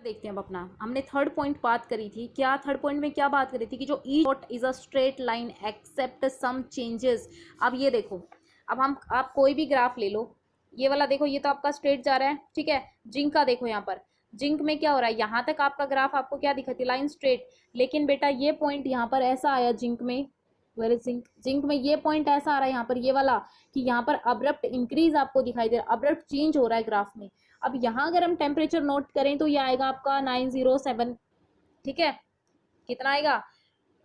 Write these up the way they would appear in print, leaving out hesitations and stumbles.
देखते हैं अब अपना। हमने थर्ड पॉइंट बात करी थी, क्या थर्ड पॉइंट में क्या बात करी थी कि जो each dot is a straight line except some changes. अब ये देखो, अब आप कोई भी ग्राफ ले लो, ये वाला देखो, ये तो आपका स्ट्रेट जा रहा है, ठीक है। जिंक का देखो, यहाँ पर जिंक में क्या हो रहा है, यहाँ तक आपका ग्राफ आपको क्या दिखाती, लाइन स्ट्रेट। लेकिन बेटा ये पॉइंट यहाँ पर ऐसा आया जिंक में, वेर इज जिंक, जिंक में ये पॉइंट ऐसा आ रहा है यहाँ पर, ये वाला, कि यहाँ पर अब्रप्ट इंक्रीज आपको दिखाई दे रहा है, अब्रप्ट चेंज हो रहा है ग्राफ में। अब यहाँ अगर हम टेम्परेचर नोट करें तो ये आएगा आपका 907, ठीक है। कितना आएगा,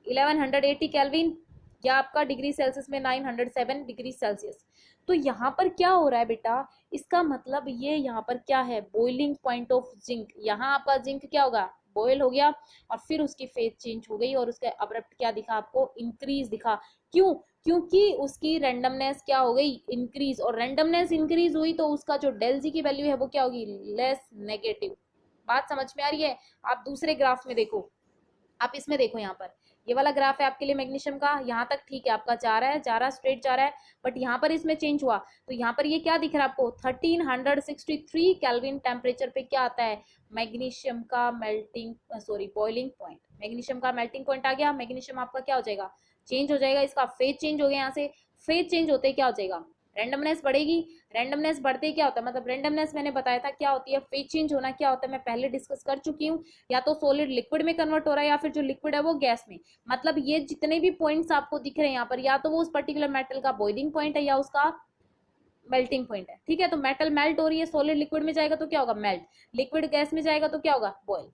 1180 केल्विन, या आपका डिग्री सेल्सियस में 907 डिग्री सेल्सियस। तो यहाँ पर क्या हो रहा है बेटा, इसका मतलब ये यहाँ पर क्या है, बॉइलिंग पॉइंट ऑफ जिंक। यहाँ आपका जिंक क्या होगा, बॉयल हो गया, और फिर उसकी फेज चेंज हो गई, और उसका अब्रप्ट क्या दिखा आपको, इंक्रीज दिखा। क्यों, क्योंकि उसकी रैंडमनेस क्या हो गई, इंक्रीज, और रैंडमनेस इंक्रीज हुई तो उसका जो डेल जी की वैल्यू है वो क्या होगी, लेस नेगेटिव। बात समझ में आ रही है। आप दूसरे ग्राफ में देखो, आप इसमें देखो, यहाँ पर ये वाला ग्राफ है आपके लिए मैग्नीशियम का, यहाँ तक ठीक है, आपका जा रहा है स्ट्रेट जा रहा है, बट यहाँ पर इसमें चेंज हुआ, तो यहाँ पर ये क्या दिख रहा है आपको, 1363 केल्विन टेम्परेचर पे क्या आता है, मैग्नीशियम का melting, sorry boiling point. Magnesium का मेल्टिंग पॉइंट आ गया, मैग्नीशियम आपका क्या हो जाएगा, चेंज हो जाएगा, इसका फेज चेंज हो गया। यहाँ से फेज चेंज होते क्या हो जाएगा, रैंडमनेस बढ़ेगी। रैंडमनेस बढ़ते क्या होता है, मतलब रैंडमनेस मैंने बताया था क्या होती है, फेज चेंज होना क्या होता है, मैं पहले डिस्कस कर चुकी हूँ। या तो सॉलिड लिक्विड में कन्वर्ट हो रहा है, या फिर जो लिक्विड है वो गैस में। मतलब ये जितने भी पॉइंट्स आपको दिख रहे हैं यहाँ पर, या तो वो उस पर्टिकुलर मेटल का बॉइलिंग पॉइंट है या उसका मेल्टिंग पॉइंट है, ठीक है। तो मेटल मेल्ट हो रही है, सॉलिड लिक्विड में जाएगा तो क्या होगा, मेल्ट, लिक्विड गैस में जाएगा तो क्या होगा, बॉयल,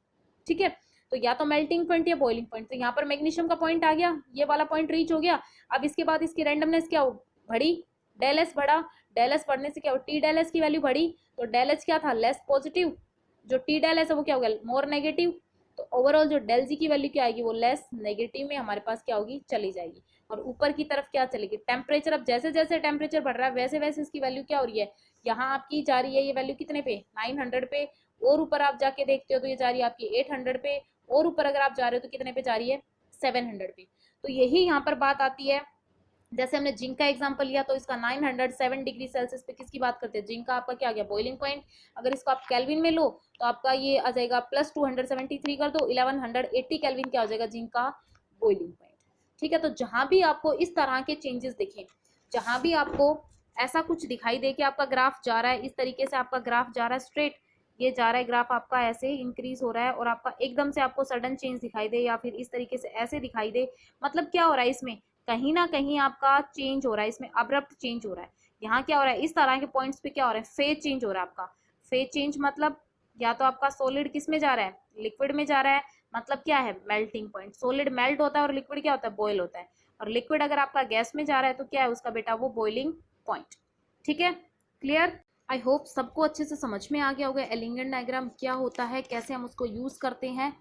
ठीक है। तो या तो मेल्टिंग पॉइंट या बॉइलिंग पॉइंट। तो यहाँ पर मैग्नीशियम का पॉइंट आ गया, ये वाला पॉइंट रीच हो गया। अब इसके बाद इसकी रैंडमनेस क्या हो, बढ़ी, डेल एस बढ़ा, डेल एस बढ़ने से क्या हो, टी डेल एस की वैल्यू बढ़ी, तो डेल एच क्या था, लेस पॉजिटिव, जो टी डेल एस है वो क्या हो गया, मोर नेगेटिव। तो ओवरऑल जो डेल जी की वैल्यू क्या आएगी, वो लेस नेगेटिव में हमारे पास क्या होगी, चली जाएगी, और ऊपर की तरफ क्या चलेगी, टेम्परेचर। अब जैसे जैसे टेम्परेचर बढ़ रहा है वैसे वैसे इसकी वैल्यू क्या हो रही है, यहाँ आपकी जा रही है ये वैल्यू कितने पे, 900 पे, और ऊपर आप जाके देखते हो तो ये जा रही है आपकी 800 पे, और ऊपर अगर आप जा रहे हो तो कितने पे जा रही है, 700 पे। तो यही यहाँ पर बात आती है। जैसे हमने जिंक का एग्जांपल लिया, तो इसका 907 डिग्री सेल्सियस पे किसकी बात करते हैं, जिंक का आपका क्या आ गया, बॉइलिंग पॉइंट। अगर इसको आप केल्विन में लो तो आपका ये आ जाएगा प्लस 273 कर दो, 1180 केल्विन क्या हो जाएगा, जिंक का बॉइलिंग पॉइंट, ठीक है। तो जहां भी आपको इस तरह के चेंजेस दिखें, जहां भी आपको ऐसा कुछ दिखाई दे कि आपका ग्राफ जा रहा है, इस तरीके से आपका ग्राफ जा रहा है स्ट्रेट, ये जा रहा है ग्राफ आपका ऐसे इंक्रीज हो रहा है, और आपका एकदम से आपको सडन चेंज दिखाई दे, या फिर इस तरीके से ऐसे दिखाई दे, मतलब क्या हो रहा है, इसमें कहीं ना कहीं आपका चेंज हो रहा है, इसमें अब्रप्ट चेंज हो रहा है। यहाँ क्या हो रहा है, इस तरह के पॉइंट्स पे क्या हो रहा है, फेज चेंज हो रहा है आपका। फेज चेंज मतलब या तो आपका सॉलिड किस में जा रहा है, लिक्विड में जा रहा है, मतलब क्या है, मेल्टिंग पॉइंट। सॉलिड मेल्ट होता है और लिक्विड क्या होता है, बॉयल होता है। और लिक्विड अगर आपका गैस में जा रहा है तो क्या है उसका बेटा, वो बॉइलिंग पॉइंट, ठीक है। क्लियर, आई होप सबको अच्छे से समझ में आ गया होगा एलिंगन डायग्राम क्या होता है, कैसे हम उसको यूज करते हैं।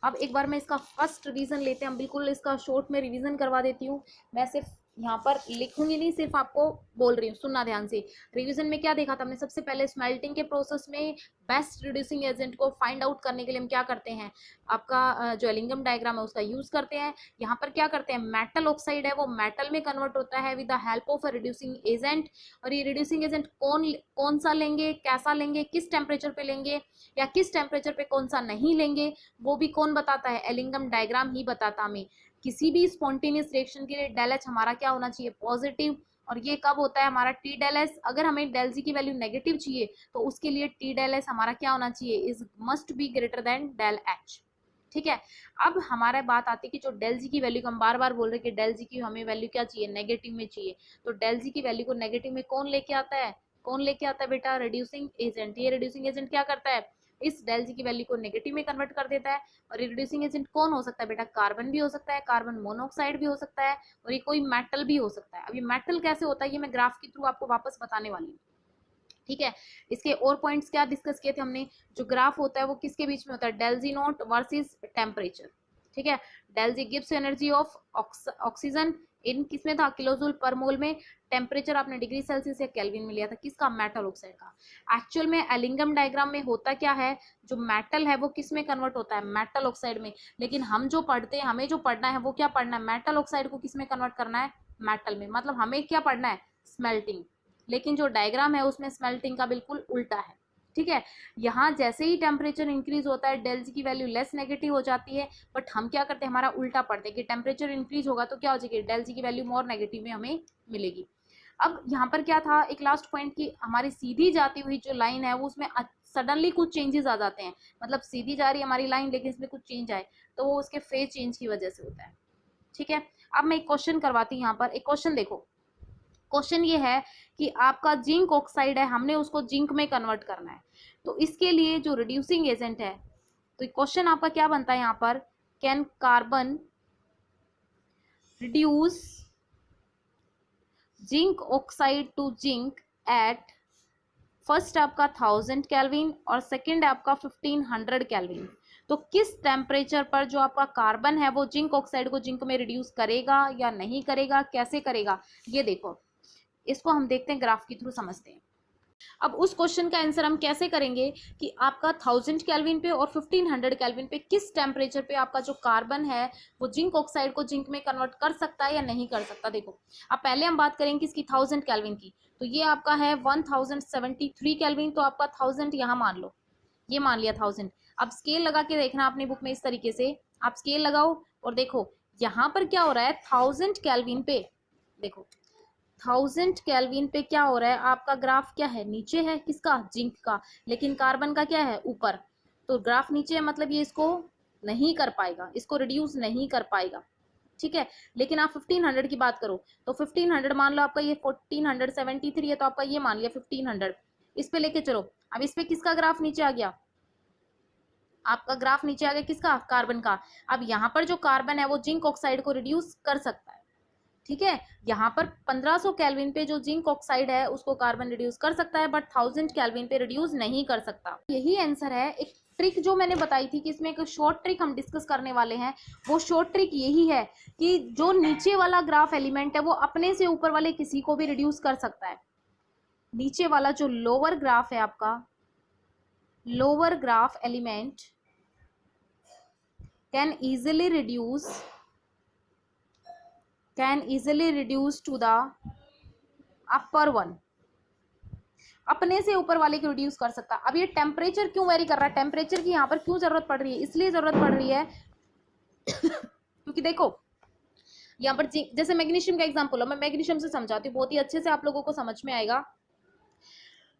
अब एक बार मैं इसका फर्स्ट रिवीजन लेते हैं, हम बिल्कुल इसका शॉर्ट में रिवीजन करवा देती हूँ। मैं सिर्फ यहाँ पर लिखूंगी नहीं, सिर्फ आपको बोल रही हूँ, सुनना ध्यान से। रिवीजन में क्या देखा था हमने, सबसे पहले स्मेल्टिंग के प्रोसेस में बेस्ट रिड्यूसिंग एजेंट को फाइंड आउट करने के लिए हम क्या करते हैं, आपका जो एलिंगम डायग्राम है उसका यूज करते हैं। यहाँ पर क्या करते हैं, मेटल ऑक्साइड है वो मेटल में कन्वर्ट होता है with the help of a reducing agent. और ये रिड्यूसिंग एजेंट कौन सा लेंगे, कैसा लेंगे, किस टेम्परेचर पे लेंगे, या किस टेम्परेचर पे कौन सा नहीं लेंगे, वो भी कौन बताता है, एलिंगम डायग्राम ही बताता हमें। किसी भी स्पॉन्टेनियस रिएक्शन के लिए डेल एच हमारा क्या होना चाहिए, पॉजिटिव। और ये कब होता है हमारा, टी डेल एस। अगर हमें डेल जी की वैल्यू नेगेटिव चाहिए तो उसके लिए टी डेल एस हमारा क्या होना चाहिए, is must be greater than del H, ठीक है। अब हमारे बात आती है कि जो डेल जी की वैल्यू को हम बार बार बोल रहे हैं कि डेल जी की हमें वैल्यू क्या चाहिए, नेगेटिव में चाहिए। तो डेल जी की वैल्यू को नेगेटिव में कौन लेके आता है, कौन लेके आता है बेटा, रिड्यूसिंग एजेंट। ये रिड्यूसिंग एजेंट क्या करता है, इस डेल जी की वैल्यू को नेगेटिव में कन्वर्ट कर देता है। और रिड्यूसिंग एजेंट कौन हो सकता है बेटा, कार्बन भी हो सकता है, कार्बन मोनोऑक्साइड भी हो सकता है, और ये कोई मेटल भी हो सकता है। अब ये मेटल कैसे होता है ये मैं ग्राफ के थ्रू आपको वापस बताने वाली हूँ, ठीक है। इसके और पॉइंट्स क्या डिस्कस किए थे हमने, जो ग्राफ होता है वो किसके बीच में होता है, del G naught versus temperature, ठीक है। Del G gives energy of oxygen in किसमें था, किलोजूल पर मोल में। टेम्परेचर आपने डिग्री सेल्सियस या केल्विन में लिया था, किसका, मेटल ऑक्साइड का। एक्चुअल में एलिंगम डायग्राम में होता क्या है, जो मेटल है वो किस में कन्वर्ट होता है, मेटल ऑक्साइड में। लेकिन हम जो पढ़ते हैं, हमें जो पढ़ना है वो क्या पढ़ना है, मेटल ऑक्साइड को किस में कन्वर्ट करना है, मेटल में। मतलब हमें क्या पढ़ना है, स्मेल्टिंग। लेकिन जो डायग्राम है उसमें स्मेल्टिंग का बिल्कुल उल्टा है, ठीक है। यहाँ जैसे ही टेम्परेचर इंक्रीज होता है डेल जी की वैल्यू लेस नेगेटिव हो जाती है, बट हम क्या करते हैं, हमारा उल्टा पढ़ते हैं कि टेम्परेचर इंक्रीज होगा तो क्या हो जाएगी, डेल जी की वैल्यू मोर नेगेटिव में हमें मिलेगी। अब यहाँ पर क्या था, एक लास्ट पॉइंट की हमारी सीधी जाती हुई जो लाइन है वो उसमें सडनली कुछ चेंजेस आ जाते हैं, मतलब सीधी जा रही है हमारी लाइन लेकिन इसमें कुछ चेंज आए तो वो उसके फेज चेंज की वजह से होता है। ठीक है, अब मैं एक क्वेश्चन करवाती हूँ, यहाँ पर एक क्वेश्चन देखो। क्वेश्चन ये है कि आपका जिंक ऑक्साइड है, हमने उसको जिंक में कन्वर्ट करना है, तो इसके लिए जो रिड्यूसिंग एजेंट है, तो क्वेश्चन आपका क्या बनता है यहाँ पर, can carbon reduce zinc oxide to zinc at first आपका 1000 केल्विन और सेकंड आपका 1500 केल्विन। तो किस टेम्परेचर पर जो आपका कार्बन है वो जिंक ऑक्साइड को जिंक में रिड्यूस करेगा या नहीं करेगा, कैसे करेगा, ये देखो, इसको हम देखते हैं, ग्राफ के थ्रू समझते हैं। अब उस क्वेश्चन का आंसर हम कैसे करेंगे कि आपका 1000 केल्विन पे और 1500 केल्विन पे किस टेम्परेचर पे आपका जो कार्बन है वो जिंक ऑक्साइड को जिंक में कन्वर्ट कर सकता है या नहीं कर सकता। देखो, अब पहले हम बात करेंगे इसकी 1000 केल्विन की, तो ये आपका है 1073 केल्विन, तो आपका 1000 यहाँ मान लो, ये मान लिया 1000। अब स्केल लगा के देखना अपनी बुक में, इस तरीके से आप स्केल लगाओ और देखो यहाँ पर क्या हो रहा है, 1000 केल्विन पे देखो, 1000 केल्विन पे क्या हो रहा है, आपका ग्राफ क्या है, नीचे है, किसका, जिंक का, लेकिन कार्बन का क्या है, ऊपर, तो ग्राफ नीचे है, मतलब ये इसको नहीं कर पाएगा, इसको रिड्यूस नहीं कर पाएगा। ठीक है, लेकिन आप 1500 की बात करो तो 1500 मान लो, आपका ये 1473 है तो आपका ये मान लिया 1500, इस पे लेके चलो। अब इस पे किसका ग्राफ नीचे आ गया, आपका ग्राफ नीचे आ गया किसका, कार्बन का। अब यहाँ पर जो कार्बन है वो जिंक ऑक्साइड को रिड्यूस कर सकता है। ठीक है, यहाँ पर 1500 केल्विन पे जो जिंक ऑक्साइड है उसको कार्बन रिड्यूस कर सकता है, बट 1000 केल्विन पे रिड्यूस नहीं कर सकता। यही आंसर है। एक ट्रिक जो मैंने बताई थी कि इसमें एक शॉर्ट ट्रिक हम डिस्कस करने वाले हैं, वो शॉर्ट ट्रिक यही है कि जो नीचे वाला ग्राफ एलिमेंट है वो अपने से ऊपर वाले किसी को भी रिड्यूस कर सकता है। नीचे वाला जो लोअर ग्राफ है आपका, lower graph element can easily reduce to the upper one, अपने से ऊपर वाले को रिड्यूस कर सकता। अब ये टेम्परेचर क्यों वेरी कर रहा है, टेम्परेचर की यहाँ पर क्यों जरूरत पड़ रही है, इसलिए जरूरत पड़ रही है क्योंकि देखो यहाँ पर जैसे मैग्नीशियम का एग्जांपल है, मैं मैग्नीशियम से समझाती हूँ, बहुत ही अच्छे से आप लोगों को समझ में आएगा।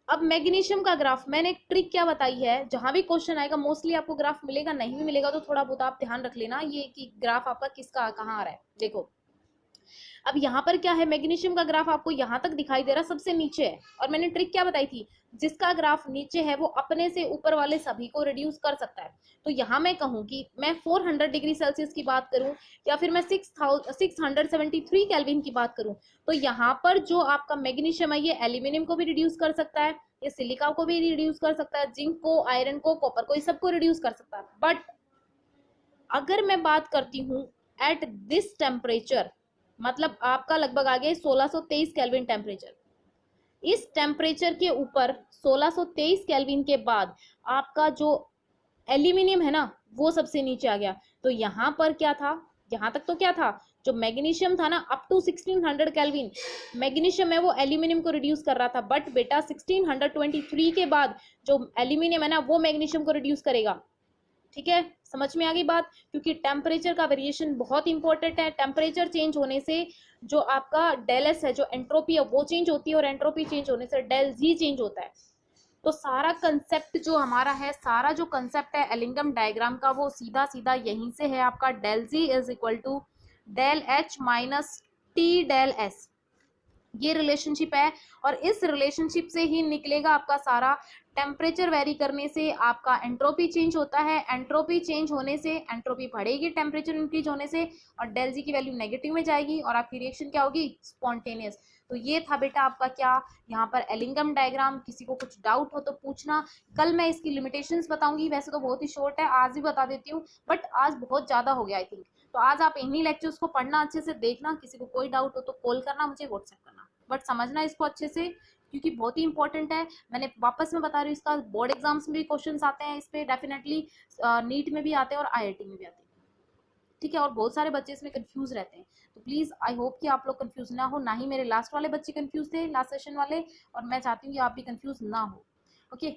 अब मैग्नीशियम का ग्राफ, मैंने एक ट्रिक क्या बताई है, जहां भी क्वेश्चन आएगा मोस्टली आपको ग्राफ मिलेगा, नहीं भी मिलेगा तो थोड़ा बहुत आप ध्यान रख लेना ये कि ग्राफ आपका किसका कहाँ आ रहा है। देखो, अब यहाँ पर क्या है, मैग्नीशियम का ग्राफ आपको यहाँ तक दिखाई दे रहा है, सबसे नीचे है, और मैंने ट्रिक क्या बताई थी, जिसका ग्राफ नीचे है वो अपने से ऊपर वाले सभी को रिड्यूस कर सकता है। तो यहाँ मैं कहूँ कि मैं 400 डिग्री सेल्सियस की बात करूँ या फिर मैं 673 केल्विन की बात करूँ, तो यहाँ पर जो आपका मैग्नीशियम है ये एल्यूमिनियम को भी रिड्यूस कर सकता है, ये सिलिका को भी रिड्यूस कर सकता है, जिंक को, आयरन को, कॉपर को, इस सबको रिड्यूस कर सकता है। बट अगर मैं बात करती हूँ एट दिस टेम्परेचर, मतलब आपका लगभग आ गया 1623 केल्विन टेम्परेचर, इस टेम्परेचर के ऊपर 1623 केल्विन के बाद आपका जो एल्यूमिनियम है ना वो सबसे नीचे आ गया। तो यहाँ पर क्या था, यहाँ तक तो क्या था, जो मैग्नीशियम था ना अप टू 1600 केल्विन मैग्नीशियम है वो एल्यूमिनियम को रिड्यूस कर रहा था, बट बेटा 1623 के बाद जो एल्यूमिनियम है ना वो मैग्नीशियम को रिड्यूस करेगा। ठीक है, समझ में आ गई बात, क्योंकि टेम्परेचर का वेरिएशन बहुत इंपॉर्टेंट है। टेम्परेचर चेंज होने से जो आपका डेल एस है, जो एंट्रोपी है वो चेंज होती है, और एंट्रोपी चेंज होने से डेल जी चेंज होता है। तो सारा कंसेप्ट जो हमारा है, सारा जो कंसेप्ट है एलिंगम डायग्राम का, वो सीधा सीधा यहीं से है, आपका del G is equal to del H minus T del S, ये रिलेशनशिप है। और इस रिलेशनशिप से ही निकलेगा आपका सारा, टेम्परेचर वेरी करने से आपका एंट्रोपी चेंज होता है, एंट्रोपी चेंज होने से एंट्रोपी बढ़ेगी टेम्परेचर इंक्रीज होने से, और डेल जी की वैल्यू नेगेटिव में जाएगी और आपकी रिएक्शन क्या होगी, स्पॉन्टेनियस। तो ये था बेटा आपका क्या यहाँ पर एलिंगम डायग्राम। किसी को कुछ डाउट हो तो पूछना, कल मैं इसकी लिमिटेशंस बताऊंगी, वैसे तो बहुत ही शॉर्ट है, आज भी बता देती हूँ, बट आज बहुत ज़्यादा हो गया आई थिंक। तो आज आप इन्हीं लेक्चर्स को पढ़ना, अच्छे से देखना, किसी को कोई डाउट हो तो कॉल करना, मुझे व्हाट्सएप करना, बट समझना इसको अच्छे से क्योंकि बहुत ही इंपॉर्टेंट है। मैंने वापस में बता रही हूँ, इसका बोर्ड एग्जाम्स में भी क्वेश्चंस आते हैं इस पे, डेफिनेटली नीट में भी आते हैं और आईआईटी में भी आते हैं। ठीक है, और बहुत सारे बच्चे इसमें कंफ्यूज रहते हैं, तो प्लीज़ आई होप कि आप लोग कंफ्यूज ना हो, ना ही मेरे लास्ट वाले बच्चे कंफ्यूज थे, लास्ट सेशन वाले, और मैं चाहती हूँ कि आप भी कंफ्यूज ना हो। ओके,